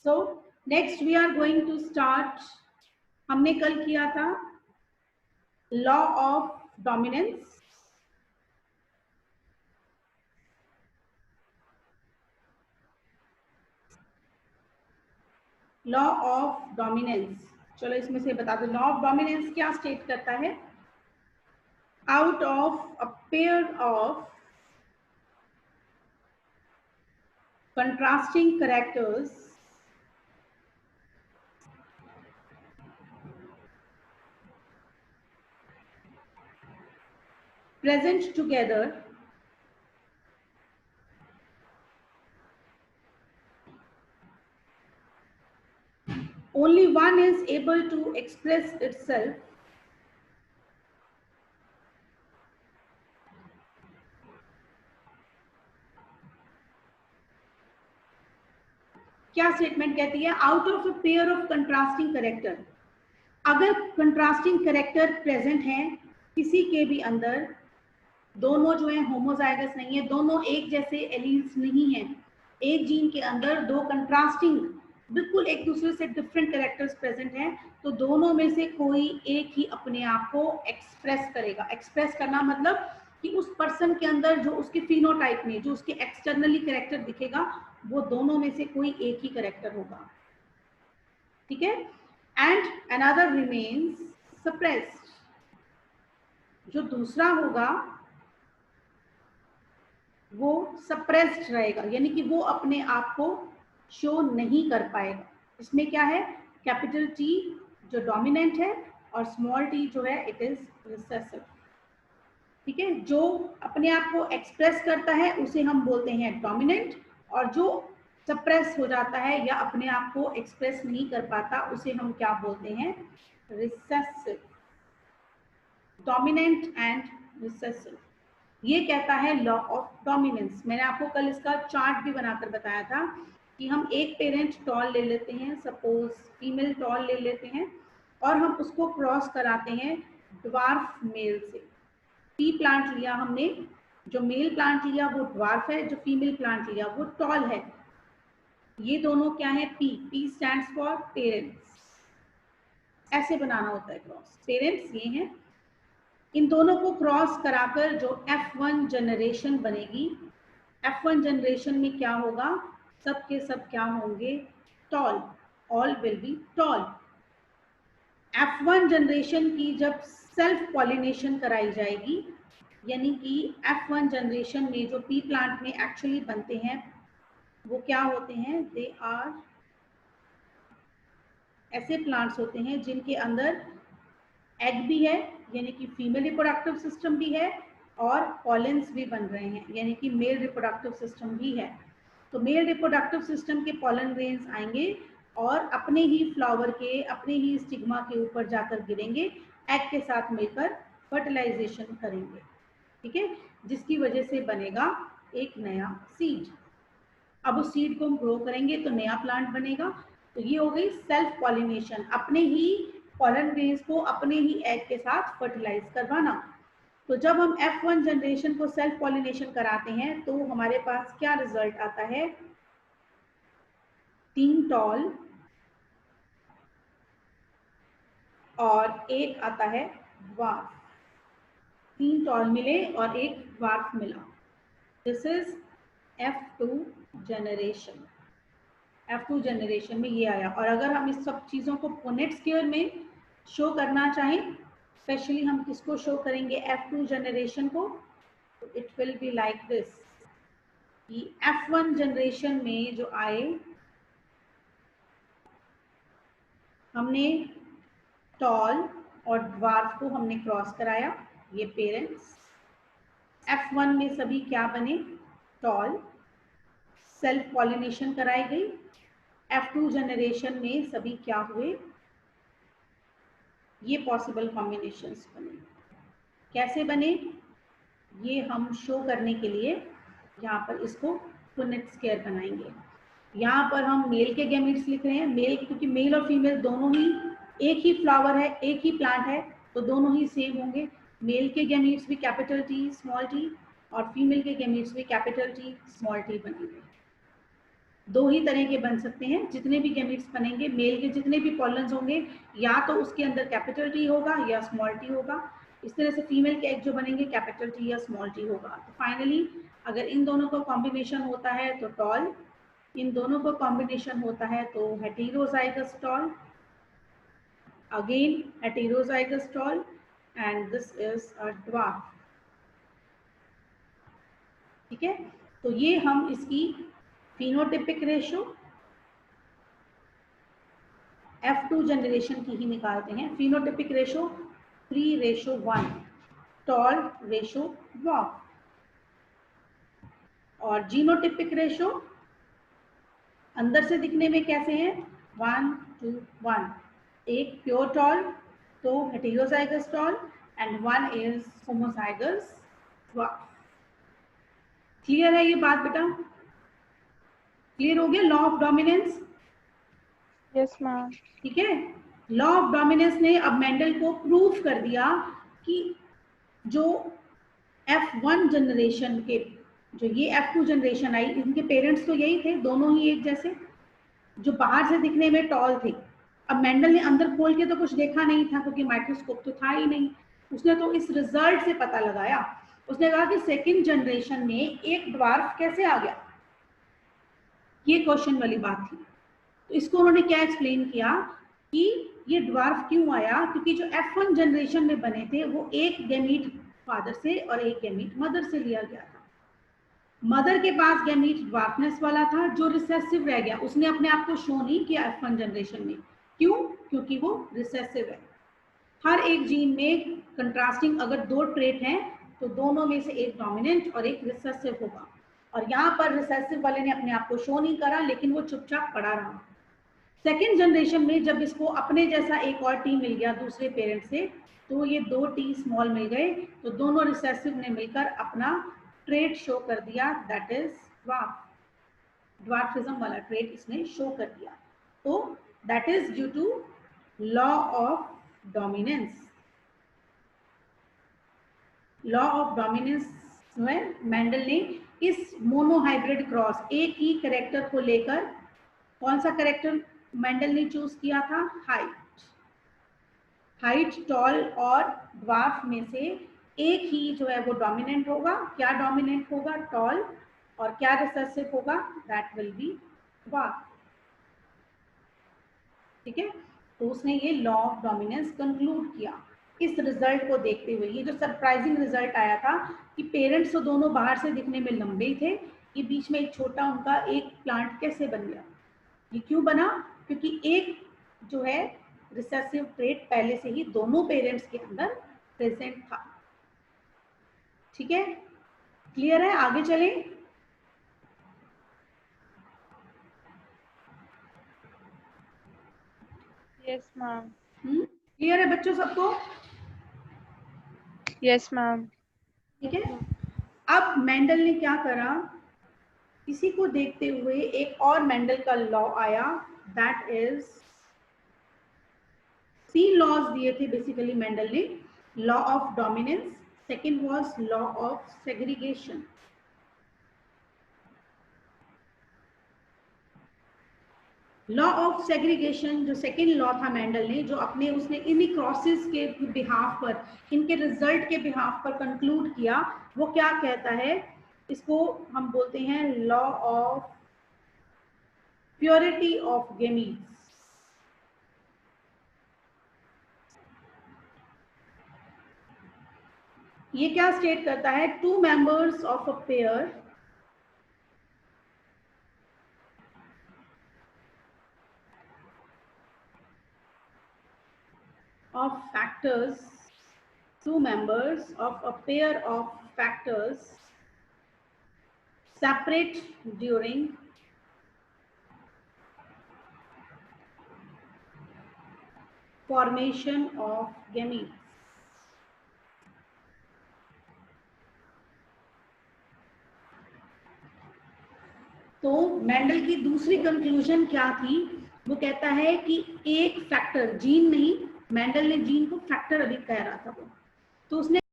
So next we are going to start, हमने कल किया था law of dominance. Law of dominance, चलो इसमें से बता दो। लॉ ऑफ डोमिनेंस क्या स्टेट करता है? Out of a pair of contrasting characters present together, only one is able to express itself क्या स्टेटमेंट कहती है? Out of a pair of contrasting character, अगर कंट्रास्टिंग करेक्टर प्रेजेंट हैं किसी के भी अंदर, दोनों जो है होमोजाइगस नहीं है, दोनों एक जैसे एलील्स नहीं है, एक जीन के अंदर दो कंट्रास्टिंग बिल्कुल एक दूसरे से डिफरेंट कैरेक्टर्स प्रेजेंट हैं, तो दोनों में से कोई एक ही अपने आप को एक्सप्रेस करेगा। एक्सप्रेस करना मतलब कि उस पर्सन के अंदर जो उसके फिनोटाइप में जो उसके एक्सटर्नली कैरेक्टर दिखेगा, वो दोनों में से कोई एक ही कैरेक्टर होगा, ठीक है। एंड अनदर रिमेन्स सप्रेस्ड, जो दूसरा होगा वो सप्रेस्ड रहेगा, यानी कि वो अपने आप को शो नहीं कर पाएगा। इसमें क्या है? कैपिटल टी जो डोमिनेंट है और स्मॉल टी जो है इट इज रिसेसिव, ठीक है। जो अपने आप को एक्सप्रेस करता है उसे हम बोलते हैं डोमिनेंट, और जो सप्रेस हो जाता है या अपने आप को एक्सप्रेस नहीं कर पाता उसे हम क्या बोलते हैं? रिसेसिव। डोमिनेंट एंड रिसेसिव, ये कहता है लॉ ऑफ डोमिनेंस। मैंने आपको कल इसका चार्ट भी बनाकर बताया था कि हम एक पेरेंट टॉल ले लेते हैं, सपोज फीमेल टॉल ले लेते हैं, और हम उसको क्रॉस कराते हैं ड्वार्फ मेल से। पी प्लांट लिया हमने, जो मेल प्लांट लिया वो ड्वार्फ है, जो फीमेल प्लांट लिया वो टॉल है। ये दोनों क्या है? P. P stands for parents. ऐसे बनाना होता है क्रॉस। पेरेंट्स ये हैं, इन दोनों को क्रॉस कराकर जो F1 जनरेशन बनेगी, F1 जनरेशन में क्या होगा? सब के सब क्या होंगे? Tall. All will be tall. F1 generation की जब सेल्फ पॉलिनेशन कराई जाएगी, यानी कि F1 जनरेशन में जो पी प्लांट में एक्चुअली बनते हैं वो क्या होते हैं? दे आर ऐसे प्लांट्स होते हैं जिनके अंदर एग भी है, यानी कि फीमेल रिप्रोडक्टिव सिस्टम भी है, और पॉलेंस भी बन रहे हैं, यानी कि मेल रिप्रोडक्टिव सिस्टम भी है। तो मेल रिप्रोडक्टिव सिस्टम के पॉलन ग्रेन्स आएंगे और अपने ही फ्लावर के, अपने ही स्टिग्मा के ऊपर जाकर गिरेंगे, एग के साथ मिलकर फर्टिलाइजेशन करेंगे, ठीक है, जिसकी वजह से बनेगा एक नया सीड। अब उस सीड को हम ग्रो करेंगे तो नया प्लांट बनेगा। तो ये हो गई सेल्फ पॉलिनेशन, अपने ही पॉलन ग्रेन्स को अपने ही एग के साथ फर्टिलाइज करवाना। तो जब हम F1 जनरेशन को सेल्फ पॉलिनेशन कराते हैं तो हमारे पास क्या रिजल्ट आता है? 3 टॉल और एक आता है ड्वार्फ। 3 टॉल मिले और एक ड्वार्फ मिला। This is F2 generation. F2 generation में ये आया। और अगर हम इस सब चीज़ों को पुनेट स्क्वायर में शो करना चाहें, स्पेशली हम किसको शो करेंगे? F2 जनरेशन को। It will be like this, कि F1 जनरेशन में जो आए, हमने टॉल और ड्वार्फ को हमने क्रॉस कराया, ये पेरेंट्स। F1 में सभी क्या बने? टॉल। सेल्फ पॉलिनेशन कराई गई। F2 जनरेशन में सभी क्या हुए? ये पॉसिबल कॉम्बिनेशंस बने। कैसे बने ये हम शो करने के लिए यहाँ पर इसको पुनेट स्क्वायर बनाएंगे। यहाँ पर हम मेल के गैमेट्स लिख रहे हैं। मेल, क्योंकि मेल और फीमेल दोनों ही एक ही फ्लावर है, एक ही प्लांट है, तो दोनों ही सेम होंगे। मेल के गैमेट्स भी कैपिटल टी स्मॉल टी, और फीमेल के गैमेट्स भी कैपिटल टी स्मॉल टी बनेंगे। दो ही तरह के बन सकते हैं, जितने भी गैमीट्स बनेंगे, मेल के जितने भी पॉलन्स होंगे, या तो उसके अंदर कैपिटल टी होगा या स्मॉल टी होगा। इस तरह से फीमेल के एग जो बनेंगे कैपिटल टी या स्मॉल टी होगा। तो फाइनली अगर इन दोनों का कॉम्बिनेशन होता है तो टॉल, इन दोनों का कॉम्बिनेशन होता है तो heterozygous tall, again heterozygous tall, and this is a dwarf. ठीक है, तो ये हम इसकी फिनोटिपिक रेशो F2 जनरेशन की ही निकालते हैं। Phenotypic ratio 3:1, tall ratio dwarf. और जीनोटिपिक रेशो अंदर से दिखने में कैसे है, 1:1, एक प्योर टॉल तो heterozygous tall and 1 is homozygous dwarf. Clear है ये बात बेटा? क्लियर हो गया law of dominance? Yes ma'am. ठीक है, लॉ ऑफ डोमिनेंस ने अब मेंडल को प्रूव कर दिया कि जो F1 जनरेशन के, जो ये F2 जनरेशन आई, इनके पेरेंट्स तो यही थे, दोनों ही एक जैसे, जो बाहर से दिखने में टॉल थे। अब मेंडल ने अंदर खोल के तो कुछ देखा नहीं था क्योंकि माइक्रोस्कोप तो था ही नहीं, उसने तो इस रिजल्ट से पता लगाया। उसने कहा कि सेकंड जनरेशन में एक ड्वार्फ कैसे आ गया, ये क्वेश्चन वाली बात थी। तो इसको उन्होंने क्या एक्सप्लेन किया कि ये ड्वार्फ क्यों आया, क्योंकि जो F1 जनरेशन में बने थे वो एक गैमीट फादर से और एक गैमीट मदर से लिया गया था। मदर के पास गैमीट ड्वार्फनेस वाला था जो रिसेसिव रह गया, उसने अपने आप को शो नहीं किया F1 जनरेशन में। क्यों? क्योंकि वो रिसेसिव है। हर एक जीन में कंट्रास्टिंग अगर दो ट्रेट हैं तो दोनों में से एक डोमिनेंट और एक रिसेसिव होगा, और यहाँ पर रिसेसिव वाले ने अपने आप को शो नहीं करा, लेकिन वो चुपचाप पड़ा रहा। सेकेंड जनरेशन में जब इसको अपने जैसा एक और टी मिल गया दूसरे पेरेंट से, तो ये 2 टी स्मॉल मिल गए, तो दोनों रिसेसिव ने मिलकर अपना ट्रेट शो कर दिया, दैट इज ड्वार्फिज्म वाला ट्रेट इसने शो कर दिया। तो that is due to law of dominance. Law of dominance जो है मेंडल ने इस मोनोहाइब्रिड क्रॉस, एक ही कैरेक्टर को लेकर, कौन सा कैरेक्टर मेंडल ने चूज किया था, हाइट, टॉल और ड्वार्फ में से एक ही जो है वो डोमिनेंट होगा। क्या डोमिनेंट होगा, टॉल, और क्या रिसेसिव होगा, दैट विल बी ड्वार्फ। ठीक है, तो उसने ये लॉ ऑफ डोमिनेंस कंक्लूड किया इस रिजल्ट को देखते हुए। ये जो सरप्राइजिंग रिजल्ट आया था कि पेरेंट्स तो दोनों बाहर से दिखने में लंबे ही थे, ये बीच में एक छोटा उनका एक प्लांट कैसे बन गया, ये क्यों बना, क्योंकि एक जो है रिसेसिव ट्रेट पहले से ही दोनों पेरेंट्स के अंदर प्रेजेंट था। ठीक है, क्लियर है? आगे चलें। Yes ma'am. क्लियर है बच्चों सबको? Yes ma'am. ठीक है, अब मेंडल ने क्या करा, इसी को देखते हुए एक और मेंडल का लॉ आया, दैट इज 3 लॉज दिए थे बेसिकली मेंडल ने। Law of dominance, second was law of segregation. Law of segregation जो सेकेंड लॉ था मेंडल ने, जो अपने उसने इन्हीं क्रॉसेस के बिहाफ पर, इनके रिजल्ट के बिहाफ पर कंक्लूड किया, वो क्या कहता है, इसको हम बोलते हैं law of purity of gametes. ये क्या स्टेट करता है, 2 members of a pair of factors, 2 members of a pair of factors separate during formation of gametes. तो मेंडल की दूसरी कंक्लूजन क्या थी, वो कहता है कि एक फैक्टर, जीन नहीं, मेंडल ने जीन को फैक्टर अभी कह रहा था वो, तो उसने